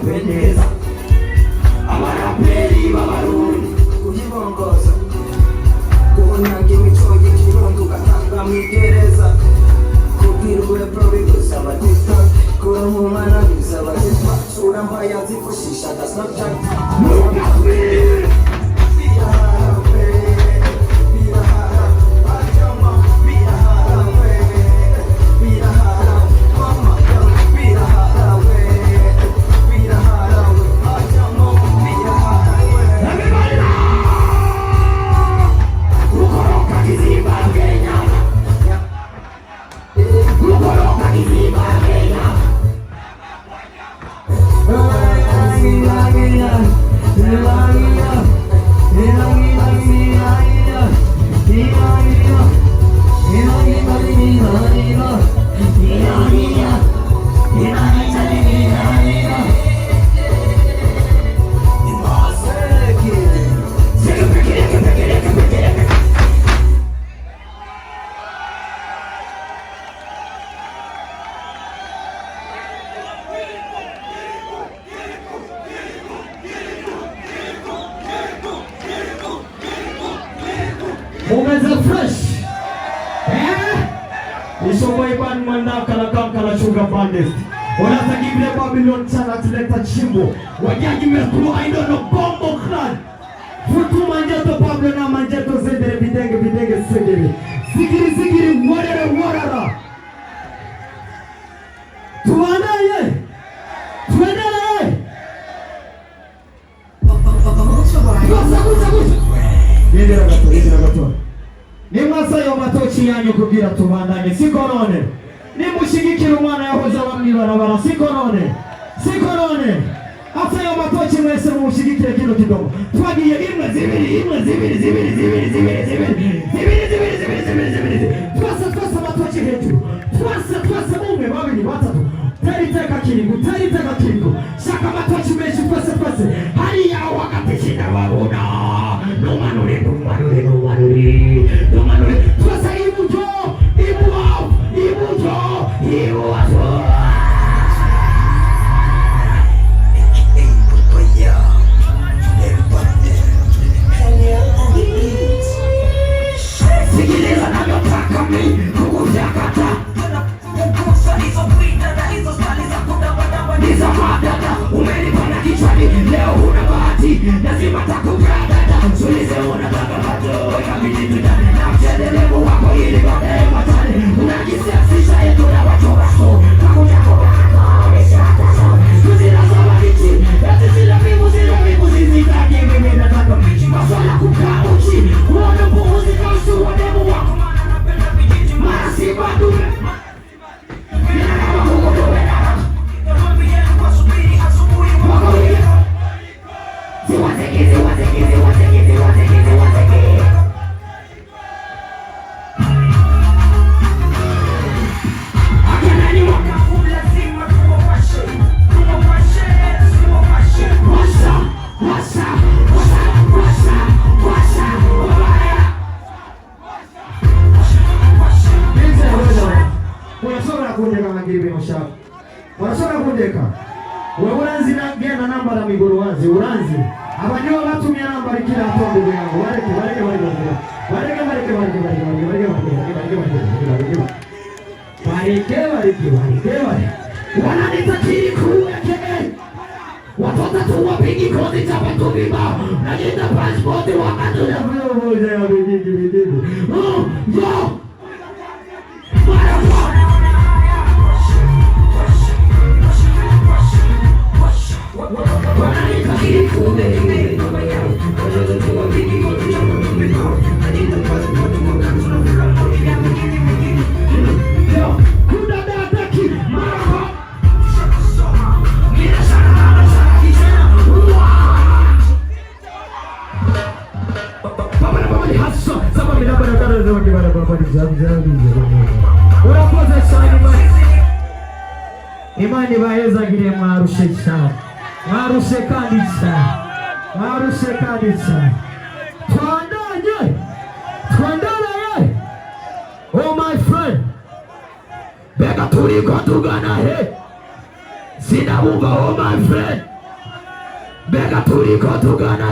pendeza. Abaraperi b'abarundi kujibongoza kunyaga imicoge kirundo ugatanga mw'igereza kubwirwe probi gusaba TikTok kurumumana bisaba TikTok sura mbaya zifushisha da Snapchat Umeza fresh. Ishoboye bani mandaka na kamka na sugar bandest. Wanasakibile Babylon sana tuleta chimbo. Wajaji mekulu I don't know bombo clan. Futu manjeto Pablo na manjeto zedere bidenge segere. Sigiri warara. Tuanaye. Yendera gato. Nimasa yo matochi yanyu kugira tubandanye sikorone. Nimushigikira umwana yahoze abamwibarabara sikorone. Asa yo matochi mwese mushigikire kino kidogo. Twagiye imwe zibiri. Twasa matochi hejuru. Twasa umwe babiri batatu. Tariteka kiringo. Shaka matochi menshi twase. Hari ya wakati shida babona. Numanuri. Twasa ibujo. Sikiliza navyotaka mimi kukujakata. Niza madada umenipanda kichwani leo huna bahati. Lazima takukadada sulize unataka mato ikabidi tudane na mchelelevu wako ili baadaye matane. Unajisiasisha yetu na watu wako kakuja kubako nishataso kuzila soba hichi eti zile vibu zizitaki mimi nataka mbichi maswala kukaa uchi uone mbuzi kausi uonemu wako mana napenda vijiji mara si badume mina kama kukudume wanasoma kundeka uranzi na gena namba la migoro wazi uranzi abanyo batumye namba kila hapo yangu bareke wananitakiri kuweke watoto tu wapigi kozi chapa tubima na jenda passport wakatuna moja ya bidii yo imani baeza gire marushe kandisa twandanye oh my friend bega turi kwa tugana he sina munga oh my friend Bega turiko tugana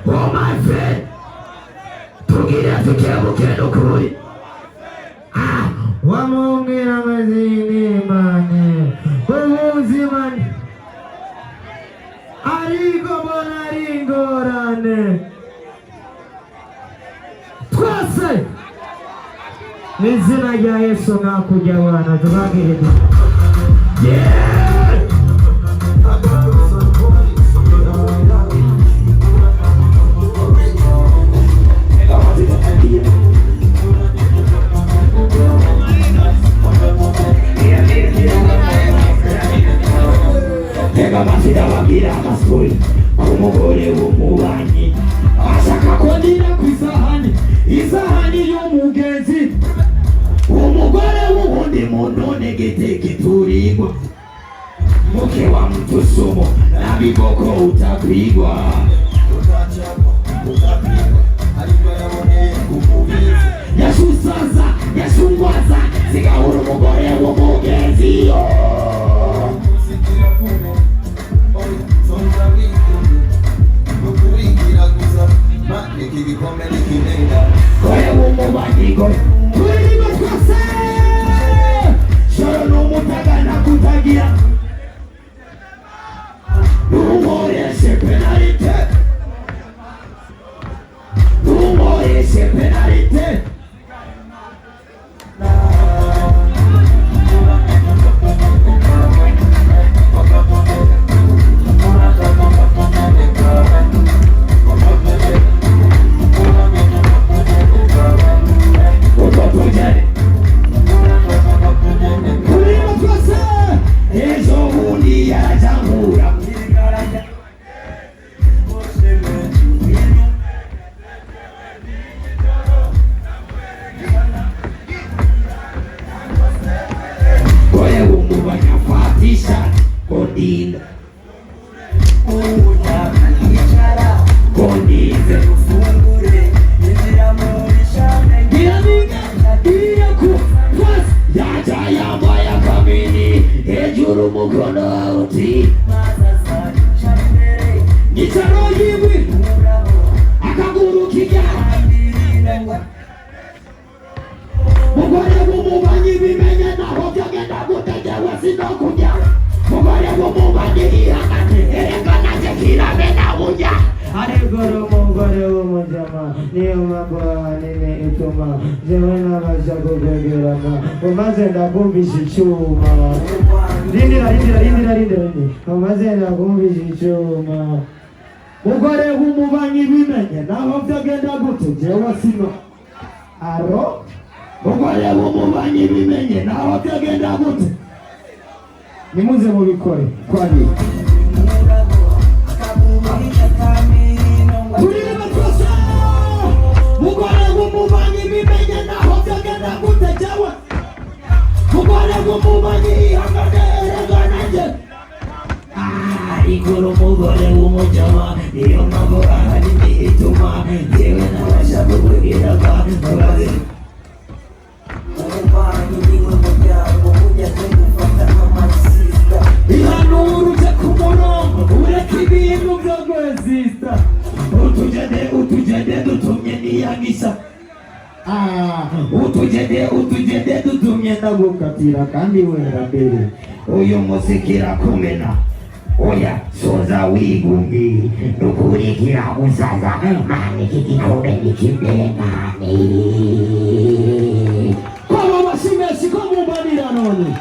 oh my friend, tugire tukebuke n'ukuri. Wamubwira amazina mane ubuzima ariko mbona ari ingorane. Twese mu izina rya Yesu nakujya abana tubagire Babwira amasuri umugore w'umubanyi ashaka kondira ku isahani y'umugenzi. Umugore w'uwundi muntu negete kituringwa, muke wa mtu sumu na viboko utapigwa. Yashusaza yashungwaza sigahura umugore w'umugenzi. Kore w'umubanyigo kuririmba twese shoro n'umutagana kutagira ntumoreshe penalite, ntumoreshe penalite. Mugore w'umubanyi bimenye naho byagenda gutegewe sinokuja. Mugore w'umubanyi ihangane erekana je kirame na uja. Arigoro umugore w'umujama niyo mpamvu ahanini ituma jewe nabasha kukugeramo umaze ndakumvisha icyuma. Rindira umaze ndakumvisha icyuma. Mugore w'umubanyi bimenye naho byagenda gute jewe sino aro. Mugore w'umubanyi bimenye naho byagenda gute nimuze mubikore kwani kuririmba twese. Mugore w'umubanyi bimenye naho byagenda gute jewe. Mugore w'umubanyi ihangane erekana je. Igura umugore w'umujama niyo mpamvu ahanini ituma jewe nabasha kukugeraga. Ihanura uje ku murongo ureka ibintu byo gwezista. Utugende dutumye niyagisha. Utugende dutumye ndagukatira kandi wera mbere. Uyu musikira kumena oya soza wigumi nukurikira musaza mani kigikombe nikindengane. Kwa mama shimeshi kwa mumbanira none